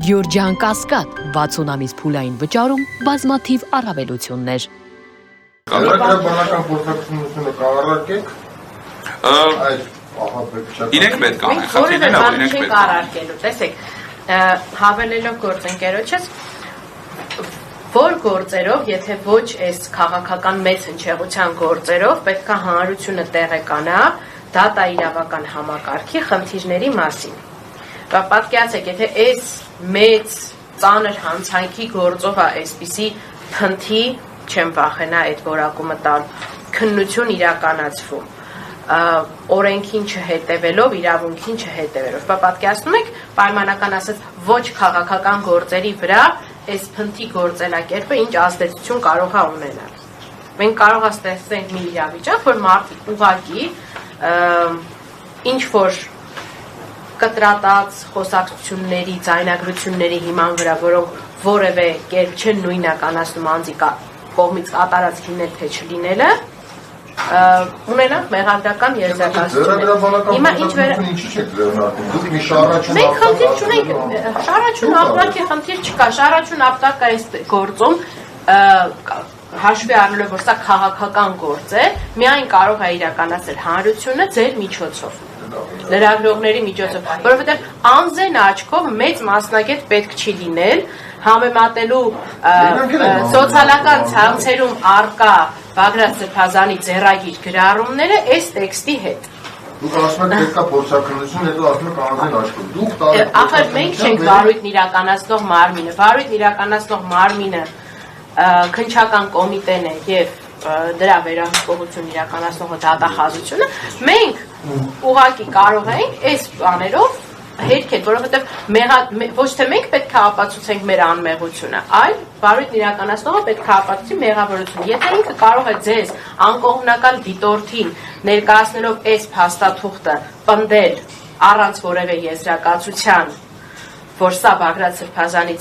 Գյորջյան Կասկադ 60 ամիս փուլային վճարում բազմաթիվ առավելություններ։ Բանական փորձակցությունը կառարկեք։ Իրենք պետք է անեն, խնդիրն է, որ իրենք պետք է առարկելու։ Տեսեք, հավելելով գործընկերոջս, որ գործերով, եթե ոչ այս քաղաքական մեծ հնչեղության գործերով, պետք է հանրությունը տեղեկանա դատա իրավական համակարգի խնդիրների մասին։ Պատկերացեք, եթե այս մեծ ծանր հանցանքի գործով է այսպիսի փնթի, չեմ վախենա այդ որակումը տալ, քննություն իրականացվում, օրենքին չհետևելով, իրավունքին չհետևելով։ Պատկերացնում եք, պայմանական ասած, ոչ քաղաքական գործերի վրա այս փնթի գործելակերպը ինչ ազդեցություն կարող է ունենալ։ Մենք կարող է ստեղծենք մի իրավիճակ, որ մարդիկ ուղղակի ինչ որ կտրատած խոսակցությունների, ձայնագրությունների հիման վրա, որոնք որևէ կերպ չեն նույնականացնում անձի կողմից կատարած լինել թե չլինելը, ունենանք մեղադրական եզրակացություններ։ Հիմա ինչ մենք խնդիր չունենք, շարաչուն ապտակի խնդիր չկա, շարաչուն ապտակը այս գործում հաշվի առնելով, որ սա քաղաքական գործ է, միայն կարող է իրականացնել հանրությունը ձեր միջոցով, լրագրողների միջոցով, որովհետև անձեն աչքով մեծ մասնագետ պետք չի լինել համեմատելու սոցիալական ցանցերում առկա Բագրատ Սրբազանի ձեռագիր գրառումները այս տեքստի հետ։ Դուք ասում եք պետք է փորձակնություն, հետո ասում եք անձեն աչքով։ Դուք ախր մենք չենք վարույթն իրականացնող մարմինը, վարույթն իրականացնող մարմինը քննչական կոմիտեն է եւ դրա վերահսկողություն իրականացնողը դատախազությունը, մենք ուղղակի կարող ենք այս բաներով հերքել, որովհետև ոչ թե մենք պետք է ապացուցենք մեր անմեղությունը, այլ վարույթն իրականացնողը պետք է ապացուցի մեղավորությունը։ Եթե ինքը կարող է ձեզ անկողմնակալ դիտորդին ներկայացնելով այս փաստաթուղթը պնդել առանց որևէ եզրակացության, որ սա Բագրատ Սրբազանի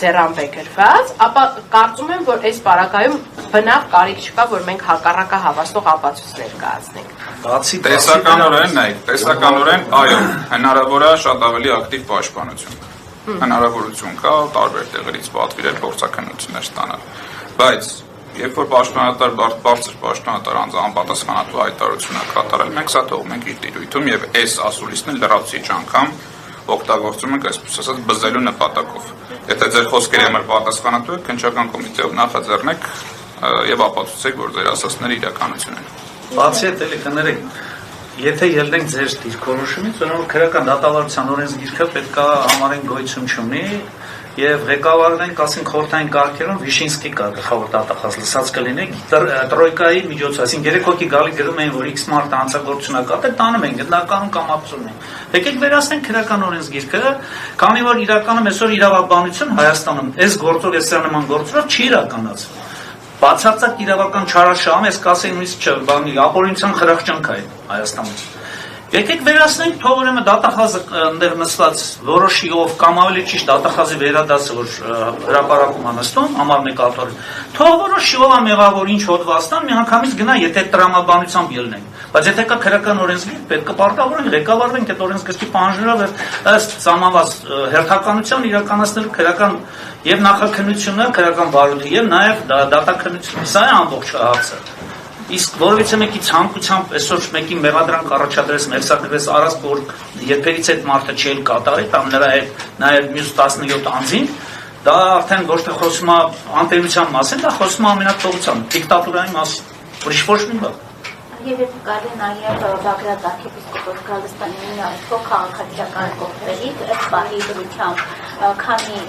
ձեռամբ է գրված, ապա կարծում եմ, որ այս պարագայում բնավ կարիք չկա, որ մենք հակառակը հավաստող ապացույցներ կայացնենք։ Տեսականորեն, այո, հնարավոր է շատ ավելի ակտիվ պաշտպանություն։ Հնարավորություն կա տարբեր տեղերից պատվիրել փորձակնություններ ստանալ։ Բայց երբ որ պաշտպանատար բարձր պաշտպանատար անձը անպատասխանատու հայտարարություն է կատարել, մենք սա թողում ենք իր տիրույթում եւ այս ասուլիսն էլ լրացուցիչ անգամ օգտագործում ենք այսպես ասած բզելու նպատակով։ Եթե ձեր խոսքերի համար պատասխանատու եք, քննչական կոմիտեով նախաձեռնեք եւ ապացուցեք, որ ձեր ասածները իրականություն են։ Բացի այդ, էլի կներեք, եթե ելնենք ձեր դիրքորոշումից, ուրեմն քրեական դատավարության օրենսգիրքը պետք է համարեն գոյություն չունի եւ ղեկավարն ասենք խորհրդային կարգերում Վիշինսկի կա գլխավոր դատախազ լսած կլինի տրոյկայի միջոցով, այսինքն 3 հոգի գալի գրում են, որ X մարդ հանցագործություն է կատարել, տանում են գնդականում կամ ապսում են։ Եկեք վերացնենք քրեական օրենսգիրքը, քանի որ իրականում այսօր իրավաբանություն Հայաստանում այս գործով, այս նման գործով չի իրականացվում։ Բացարձակ իրավական չարաշահում, ես կասեի նույնիսկ ապօրինության խրախճանք է Հայաստանում։ Եկեք վերացնենք, թող ուրեմն դատախազը ընդեղ նստած որոշիով կամ ավելի ճիշտ դատախազի վերադասը, որ հրապարակում է նստում, համար մեկ աթոռին, թող որոշիով է մեղավոր ինչ հոդվածն, միանգամից գնա, եթե տրամաբանությամբ ելնենք։ Բայց եթե կա քրեական օրենսգիր, պետք է պարտավորենք, ղեկավարվենք այդ օրենսգրքի պահանջներով ըստ սահմանված հերթականության իրականացնելու քրեական եւ նախաքննությունը, քրեական բարույթը եւ նաեւ դատաքննությունը։ Սա է ամբողջ հարցը։ Իսկ որովհետեւ մեկի ցանկությամբ այսօր մեկի մեղադրանք առաջադրես, մերսագրես առած, որ երբերից այդ մարդը չի կատարի, կամ նրա հետ նաեւ մյուս 17 անձին, դա արդեն ոչ թե խոսում է անտերության մասին, դա խոսում է ամենաթողության, դիկտատուրայի մասին, ուրիշ ոչ մի բան։ Եվ եթե կարելի նաև Բագրատ arczepiskopos Գալստանի այդքո քաղաքացիական գործերից այս բանի դրությամբ քանի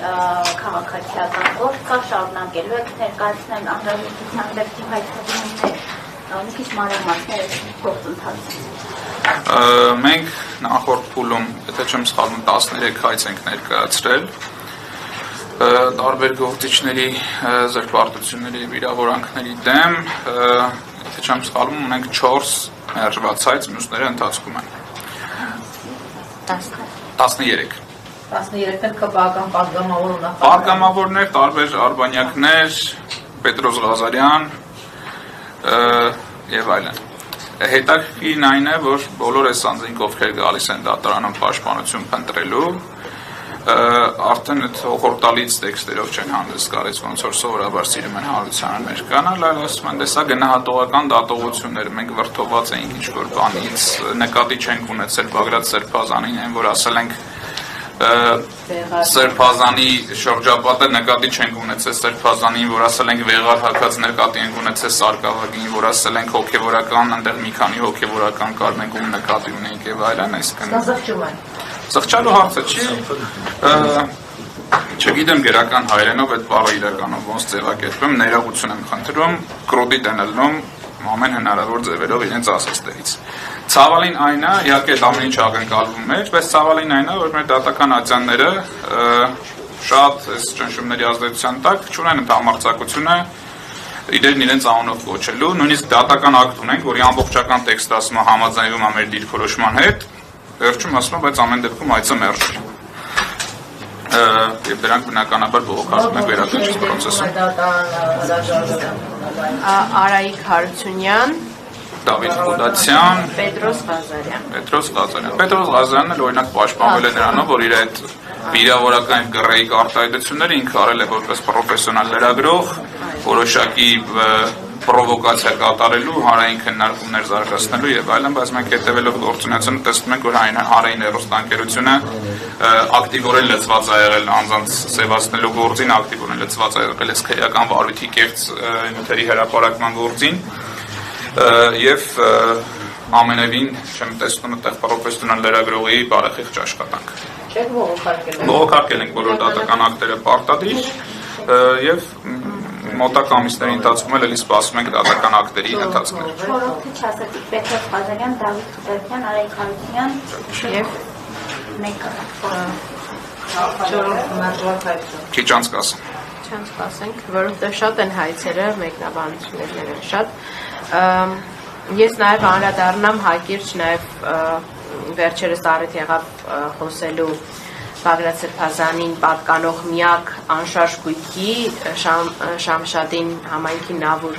քաղաքացիական գործ կա շարունակելու եք ներկայացնել անհրաժեշտության դեպքում հայտարարում թե մի քիչ մանրամասներ գործընթացից։ Մենք նախորդ փուլում, եթե չեմ սխալվում, 13 հայց ենք ներկայացրել տարբեր գործիչների զրպարտությունների եւ վիրավորանքների դեմ, եթե չեմ սխալվում, ունենք 4 մերժված հայց, մյուսները ընթացքում են։ 13 13-ն քվական պատգամավոր ունա։ Պատգամավորներ, տարբեր արբանյակներ, Պետրոս Ղազարյան եւ այլն։ Հետաքրքիրն այն է, որ բոլոր այս անձինք ովքեր գալիս են դատարանում պաշտպանություն փնտրելու, արդեն այդ հորտալից տեքստերով չեն հանդես գալիս, ոնց որ սովորաբար սիրում են Հարությունյանը ներկանալ, այլ ասում են, տեսա գնահատողական դատողություններ, մենք վրդոված էինք ինչ-որ բանից, նկատի չենք ունեցել Բագրատ Սերբազանին, այն որ ասել ենք Սերբազանի շրջապատը նկատի չենք ունեցել Սերբազանին, որ ասել ենք վեղար հակած նկատի ենք ունեցել Սարգսակին, որ ասել ենք հոգևորական, այնտեղ մի քանի հոգևորական կար, մենք ում նկատի ունենք եւ այլն, այսինքն Զղջալու հարցը չի, չգիտեմ գերական հայերենով այդ բառը իրականում ոնց ձևակերպեմ, ներողություն եմ խնդրում, կրոդիտ են ելնում ամեն հնարավոր ձևերով իրենց ասածներից։ Ցավալին այն է, իհարկե այդ ամեն ինչ ակնկալվում էր, բայց ցավալին այն է, որ մեր դատական ատյանները շատ այս ճնշումների ազդեցության տակ չունեն այդ համարձակությունը իրենց անունով կոչելու, նույնիսկ դատական ակտ ունենք, որի ամբողջական տեքստը ասում է համաձայնվում է մեր դիրքորոշման հետ, վերջում ասում է, բայց ամեն դեպքում այցը մերժ է։ Եվ դրանք բնականաբար բողոքարկում են վերականգնիչ պրոցեսում։ Արայիկ Հարությունյան, Դավիթ Խուդացյան, Պետրոս Ղազարյան։ Պետրոս Ղազարյանն էլ օրինակ պաշտպանվել է նրանով, որ իր այդ վիրավորական եւ գռեիկ արտահայտությունները ինքը արել է որպես պրոֆեսիոնալ լրագրող, որոշակի պրովոկացիա կատարելու, հանրային քննարկումներ զարգացնելու եւ այլն, բայց մենք հետեւելով գործունեությունը տեսնում ենք, որ հանրային հեռուստաընկերությունը ակտիվորեն լծված է եղել անձանց սևացնելու գործին, ակտիվորեն լծված է եղել այս քրեական վարույթի կեղծ նյութերի հրապարակման գործին եւ ամենևին չեմ տեսնում այդտեղ պրոֆեսիոնալ լրագրողի բարեխիղճ աշխատանք։ Չեք բողոքարկել։ Բողոքարկել ենք բոլոր դատական ակտերը պարտադիր եւ մոտակ ամիսների ընթացքում էլ սպասում ենք դատական ակտերի ընթացքներ։ Խորհրդի չասեցիք Պետրոս Ղազարյան, Դավիթ Խուդացյան, Արայիկ Հարությունյան Եվ մեկը։ Քիչ անց կասեմ։ չեմ սպասենք, որովհետև շատ են հայցերը, մեկնաբանություններն են շատ։ Ես նաև անդրադառնամ Հակիրճ, նաև վերջերս առիթ եղավ խոսելու Բագրատ Սերբազանին պատկանող միակ անշարժ գույքի Շամշադին համայնքի Նավուր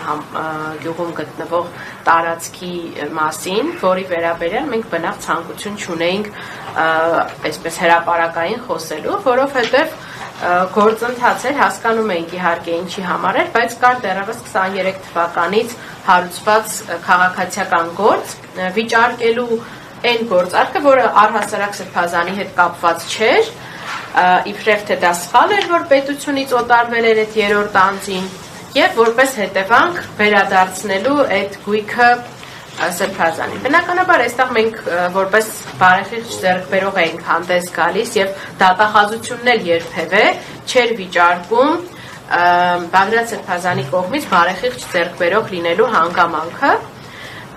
գյուղում գտնվող տարածքի մասին, որի վերաբերյալ մենք բնավ ցանկություն չունեինք այսպես հրապարակային խոսելու, որովհետև գործընթաց էր, հասկանում էինք իհարկե ինչի համար էր, բայց կար դեռևս 23 թվականից հարուցված քաղաքացիական գործ վիճարկելու այն գործարքը, որը առհասարակ Սրբազանի հետ կապված չէր, իբրև թե դա սխալ էր, որ պետությունից օտարվել էր այդ երրորդ անձին, եւ որպես հետևանք վերադարձնելու այդ գույքը Սրբազանին։ Բնականաբար այստեղ մենք որպես բարեխիղճ ձեռքբերող էինք հանդես գալիս եւ դատախազությունն էլ երբևէ չէր վիճարկում Բագրատ Սրբազանի կողմից բարեխիղճ ձեռքբերող լինելու հանգամանքը,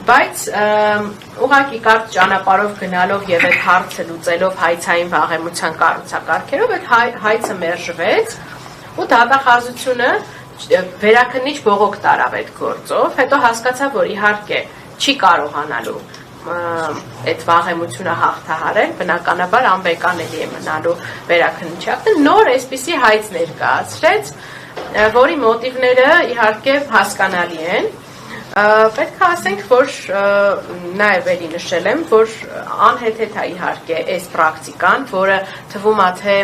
բայց ուղղակի կարճ ճանապարհով գնալով եւ այդ հարցը լուծելով հայցային վաղեմության կառուցակարգերով այդ հայցը մերժվեց ու դատախազությունը վերաքննիչ բողոք տարավ այդ գործով, հետո հասկացավ, որ իհարկե չի կարողանալու այդ վաղեմությունը հաղթահարել, բնականաբար անբեկանելի է մնալու վերաքննիչ ակտը, նոր այսպիսի հայց ներկայացրեց, որի մոտիվները իհարկե հասկանալի են։ Պետք է ասենք, որ նաև էլի նշել եմ, որ անհեթեթ է իհարկե այս պրակտիկան, որը թվում է թե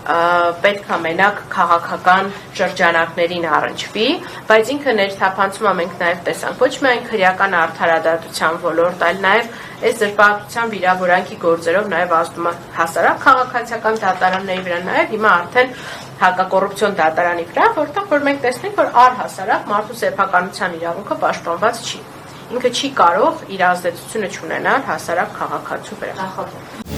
պետք է մենակ քաղաքական շրջանակներին առնչվի, բայց ինքը ներթափանցում է մենք նաև տեսանք ոչ միայն քրեական արդարադատության ոլորտ, այլ նաև այս զրպարտության վիրավորանքի գործերով նաև ազդում է հասարակ քաղաքացիական դատարանների վրա, նաև հիմա արդեն հակակոռուպցիոն դատարանի վրա, որտեղ որ մենք տեսնենք, որ առհասարակ մարդու սեփականության իրավունքը պաշտպանված չի։ Ինքը չի կարող իր ազդեցությունը չունենալ հասարակ քաղաքացու վրա։